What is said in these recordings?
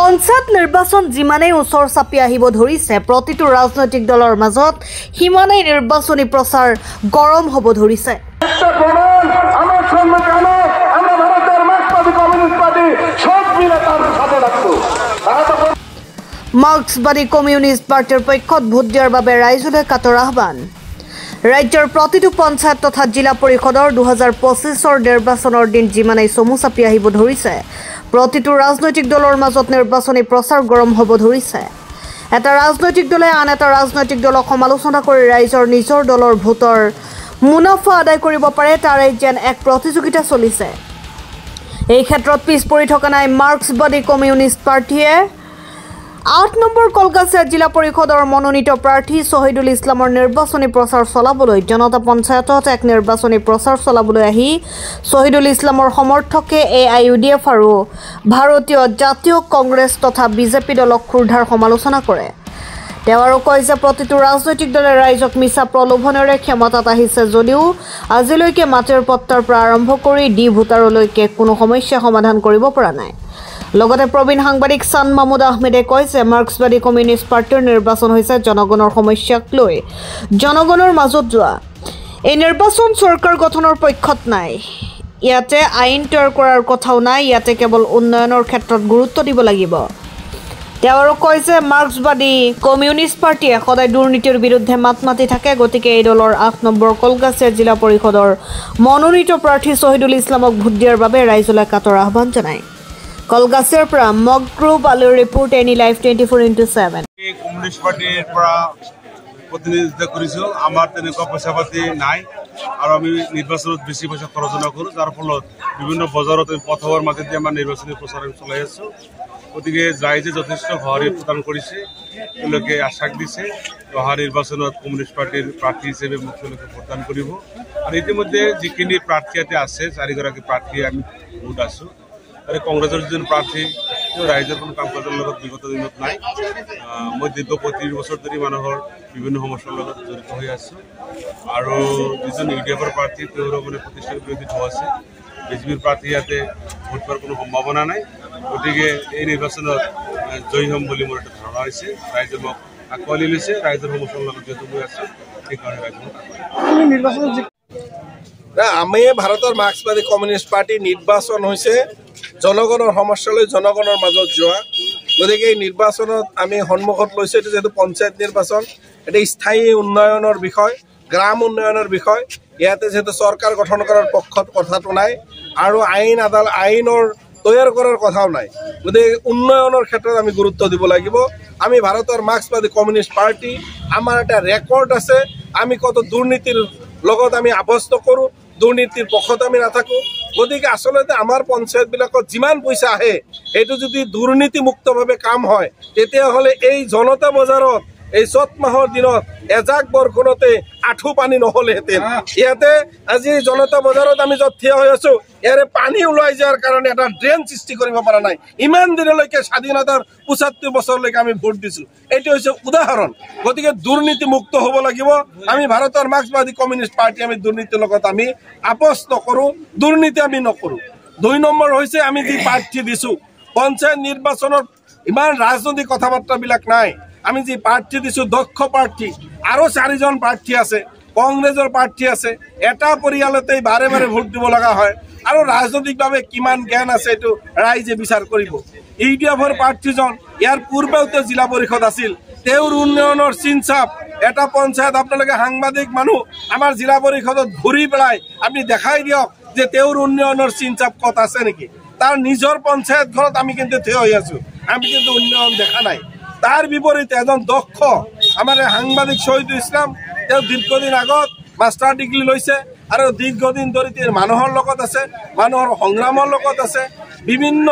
পঞ্চায়ত নিৰ্বাচন যিমানেই ওচৰ চাপি আহিব ধৰিছে প্ৰতিটো ৰাজনৈতিক দলৰ মাজত সিমানেই নিৰ্বাচনী প্ৰচাৰ গৰম হ'ব ধৰিছে। মাৰ্ক্সবাদী কমিউনিষ্ট পাৰ্টিৰ পক্ষত ভোট দিয়াৰ বাবে ৰাইজলৈ কাটৰ আহ্বান। ৰাজ্যৰ প্ৰতিটো পঞ্চায়ত তথা জিলা পৰিষদৰ 2025 নিৰ্বাচনৰ দিন যিমানেই চমু চাপি আহিব ধৰিছে প্ৰতিটো ৰাজনৈতিক দলৰ মাজত নিৰ্বাচনী প্ৰচাৰ গৰম হ'ব ধৰিছে। এটা ৰাজনৈতিক দলে আন এটা ৰাজনৈতিক দলক সমালোচনা কৰি ৰাইজৰ নিজৰ দলৰ ভোটৰ মুনাফা আদায় কৰিব পাৰে তাৰে যেন এক প্ৰতিযোগিতা চলিছে। এই ক্ষেত্ৰত পিছ পৰি থকা নাই মাৰ্ক্সবাদী কমিউনিষ্ট পাৰ্টিয়ে 8 নম্বৰ কলকাতা জিলা পৰিষদৰ মনোনীত প্ৰাৰ্থী শহীদুল ইছলামৰ নিৰ্বাচনী প্ৰচাৰ চলাবলৈ জনতা পঞ্চায়তত এক নিৰ্বাচনী প্ৰচাৰ চলাবলৈ আহি শহীদুল ইছলামৰ সমৰ্থকে AIUDF আৰু ভাৰতীয় জাতীয় কংগ্ৰেছ তথা বিজেপি দলক ক্ষুৰ্ধাৰ সমালোচনা কৰে। তেওঁ আৰু কয় যে প্ৰতিটো ৰাজনৈতিক দলে ৰাইজক মিছা প্ৰলোভনেৰে ক্ষমতাত আহিছে যদিও আজিলৈকে মাটিৰ পট্টাৰ পৰা আৰম্ভ কৰি ডি ভোটাৰলৈকে কোনো সমস্যা সমাধান কৰিব পৰা নাই। লগতে প্ৰবীণ সাংবাদিক চান মাহমুদ আহমেদে কয় যে মাৰ্ক্সবাদী কমিউনিষ্ট পাৰ্টিৰ নিৰ্বাচন হৈছে জনগণৰ সমস্যাক লৈ জনগণৰ মাজত যোৱা। এই নিৰ্বাচন চৰকাৰ গঠনৰ পক্ষত নাই, ইয়াতে আইন তৈয়াৰ কৰাৰ কথাও নাই, ইয়াতে কেৱল উন্নয়নৰ ক্ষেত্ৰত গুৰুত্ব দিব লাগিব। তেওঁ আৰু কয় যে মাৰ্ক্সবাদী কমিউনিষ্ট পাৰ্টিয়ে সদায় দুৰ্নীতিৰ বিৰুদ্ধে মাত মাতি থাকে, গতিকে এই দলৰ 8 নম্বৰ কলকাতা জিলা পৰিষদৰ মনোনীত প্ৰাৰ্থী শহীদুল ইছলামক ভোট দিয়াৰ বাবে ৰাইজলৈ কাটৰ আহ্বান জনায়। কলকাতাৰ পৰা মগগ্ৰুপ আলুৰ ৰিপোৰ্ট এনি লাইভ 24/7। কমিউনিষ্ট পাৰ্টিৰ পৰা প্ৰতিনিধিত্ব কৰিছোঁ। আমাৰ তেনেকুৱা পইচা পাতি নাই আৰু আমি নিৰ্বাচনত বেছি পইচা খৰচ নকৰোঁ, যাৰ ফলত বিভিন্ন বজাৰত পথৰ মাজেদি আমাৰ নিৰ্বাচনী প্ৰচাৰ চলাই আছোঁ। গতিকে ৰাইজে যথেষ্ট সঁহাৰি প্ৰদান কৰিছে, তেওঁলোকে আশ্বাস দিছে অহা নিৰ্বাচনত কমিউনিষ্ট পাৰ্টিৰ প্ৰাৰ্থী হিচাপে মোক তেওঁলোকে ভোটদান কৰিব। আৰু ইতিমধ্যে যিখিনি প্ৰাৰ্থী ইয়াতে আছে 4গৰাকী প্ৰাৰ্থী আমি ভোট আছোঁ। আৰু কংগ্ৰেছৰ যিজন প্ৰাৰ্থী তেওঁ ৰাইজৰ কোনো কাম কাজৰ লগত বিগত দিনত নাই। মই দীৰ্ঘ 35 বছৰ ধৰি মানুহৰ বিভিন্ন সমস্যাৰ লগত জড়িত হৈ আছোঁ। আৰু যিজন UDFৰ প্ৰাৰ্থী তেওঁৰো মানে প্ৰতিষ্ঠান বিৰোধী ঢৌ আছে। বিজেপিৰ প্ৰাৰ্থী ইয়াতে ভোট পোৱাৰ কোনো সম্ভাৱনা নাই। গতিকে এই নিৰ্বাচনত জয়ী হ'ম বুলি মোৰ এটা ধাৰণা হৈছে। ৰাইজে মোক আঁকোৱালি লৈছে, ৰাইজৰ সমস্যাৰ লগত যিহেতু মই আছোঁ সেইকাৰণে ৰাইজে আমি ভাৰতৰ মাৰ্ক্সবাদী কমিউনিষ্ট পাৰ্টি নিৰ্বাচন হৈছে জনগণৰ সমস্যালৈ জনগণৰ মাজত যোৱা। গতিকে এই নিৰ্বাচনত আমি সন্মুখত লৈছোঁ এইটো যিহেতু পঞ্চায়ত নিৰ্বাচন, এটা স্থায়ী উন্নয়নৰ বিষয়, গ্ৰাম উন্নয়নৰ বিষয়। ইয়াতে যিহেতু চৰকাৰ গঠন কৰাৰ পক্ষত কথাটো নাই আৰু আইনৰ তৈয়াৰ কৰাৰ কথাও নাই। গতিকে উন্নয়নৰ ক্ষেত্ৰত আমি গুৰুত্ব দিব লাগিব। আমি ভাৰতৰ মাৰ্ক্সবাদী কমিউনিষ্ট পাৰ্টি, আমাৰ এটা ৰেকৰ্ড আছে। আমি কত দুৰ্নীতিৰ লগত আমি আৱদ্ধ কৰোঁ, দুৰ্নীতিৰ পক্ষত আমি নাথাকোঁ। গতিকে আচলতে আমাৰ পঞ্চায়তবিলাকত যিমান পইচা আহে সেইটো যদি দুৰ্নীতিমুক্তভাৱে কাম হয় তেতিয়াহ'লে এই জনতা বজাৰত এই চ'ত মাহৰ দিনত এজাক বৰষুণতে আঁঠু পানী নহ'লেহেঁতেন। ইয়াতে আজি জনতা বজাৰত আমি য'ত থিয় হৈ আছোঁ ইয়াৰে পানী ওলাই যোৱাৰ কাৰণে এটা ড্ৰেইন সৃষ্টি কৰিব পৰা নাই। ইমান দিনলৈকে স্বাধীনতাৰ 75 বছৰলৈকে আমি ভোট দিছোঁ, এইটো হৈছে উদাহৰণ। গতিকে দুৰ্নীতিমুক্ত হ'ব লাগিব। আমি ভাৰতৰ মাৰ্ক্সবাদী কমিউনিষ্ট পাৰ্টি আমি দুৰ্নীতিৰ লগত আমি আপোচ নকৰোঁ, দুৰ্নীতি আমি নকৰোঁ। 2 নম্বৰ হৈছে আমি যি প্ৰাৰ্থী দিছোঁ পঞ্চায়ত নিৰ্বাচনত ইমান ৰাজনৈতিক কথা বাৰ্তাবিলাক নাই। আমি যি প্ৰাৰ্থী দিছোঁ দক্ষ প্ৰাৰ্থী, আৰু 4জন প্ৰাৰ্থী আছে, কংগ্ৰেছৰ প্ৰাৰ্থী আছে। এটা পৰিয়ালতেই বাৰে বাৰে ভোট দিব লগা হয় আৰু ৰাজনৈতিকভাৱে কিমান জ্ঞান আছে এইটো ৰাইজে বিচাৰ কৰিব। UDFৰ প্ৰাৰ্থীজন ইয়াৰ পূৰ্বেও তেওঁ জিলা পৰিষদ আছিল, তেওঁৰ উন্নয়নৰ চিনচাপ এটা পঞ্চায়ত আপোনালোকে সাংবাদিক মানুহ আমাৰ জিলা পৰিষদত ঘূৰি পেলাই আপুনি দেখাই দিয়ক যে তেওঁৰ উন্নয়নৰ চিনচাপ ক'ত আছে নেকি। তাৰ নিজৰ পঞ্চায়ত ঘৰত আমি কিন্তু থিয় হৈ আছোঁ, আমি কিন্তু উন্নয়ন দেখা নাই। তাৰ বিপৰীতে এজন দক্ষ আমাৰ সাংবাদিক শহীদুল ইছলাম, তেওঁ দীৰ্ঘদিন আগত মাষ্টাৰ ডিগ্ৰী লৈছে আৰু দীৰ্ঘদিন ধৰি তেওঁ মানুহৰ লগত আছে, মানুহৰ সংগ্ৰামৰ লগত আছে। বিভিন্ন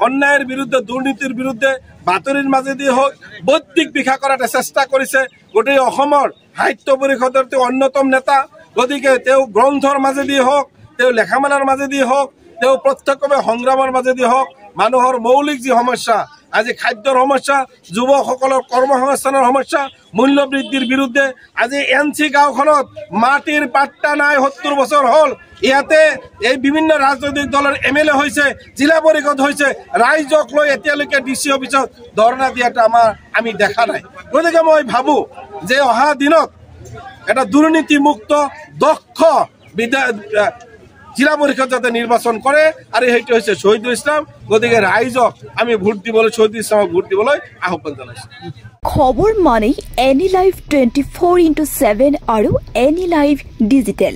অন্যায়ৰ বিৰুদ্ধে, দুৰ্নীতিৰ বিৰুদ্ধে বাতৰিৰ মাজেদি হওক বৌদ্ধিক বিকাশ কৰাৰ এটা চেষ্টা কৰিছে। গোটেই অসমৰ সাহিত্য পৰিষদৰ তেওঁ অন্যতম নেতা। গতিকে তেওঁ গ্ৰন্থৰ মাজেদি হওক, তেওঁ লেখামেলাৰ মাজেদি হওক, তেওঁ প্ৰত্যক্ষভাৱে সংগ্ৰামৰ মাজেদি হওক মানুহৰ মৌলিক যি সমস্যা, আজি খাদ্যৰ সমস্যা, যুৱকসকলৰ কৰ্মসংস্থানৰ সমস্যা, মূল্য বৃদ্ধিৰ বিৰুদ্ধে আজি NC গাঁওখনত মাটিৰ পাট্টা নাই, 70 বছৰ হ'ল ইয়াতে এই বিভিন্ন ৰাজনৈতিক দলৰ MLA হৈছে, জিলা পৰিষদ হৈছে, ৰাইজক লৈ এতিয়ালৈকে DC অফিচত ধৰ্ণা দিয়াটো আমি দেখা নাই। গতিকে মই ভাবোঁ যে অহা দিনত এটা দুৰ্নীতিমুক্ত দক্ষ জিলা পৰিষদ যাতে নিৰ্বাচন কৰে, আৰু সেইটো হৈছে শহীদুল ইছলাম। গতিকে ৰাইজক আমি ভোট দিবলৈ, শহীদুল ইছলামক ভোট দিবলৈ আহ্বান জনাইছোঁ। খবৰ মানে এনি লাইভ 24/7 আৰু এনি লাইভ ডিজিটেল।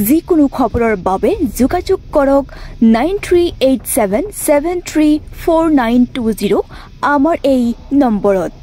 যিকোনো খবৰৰ বাবে যোগাযোগ কৰক 9387734920 আমাৰ এই নম্বৰত।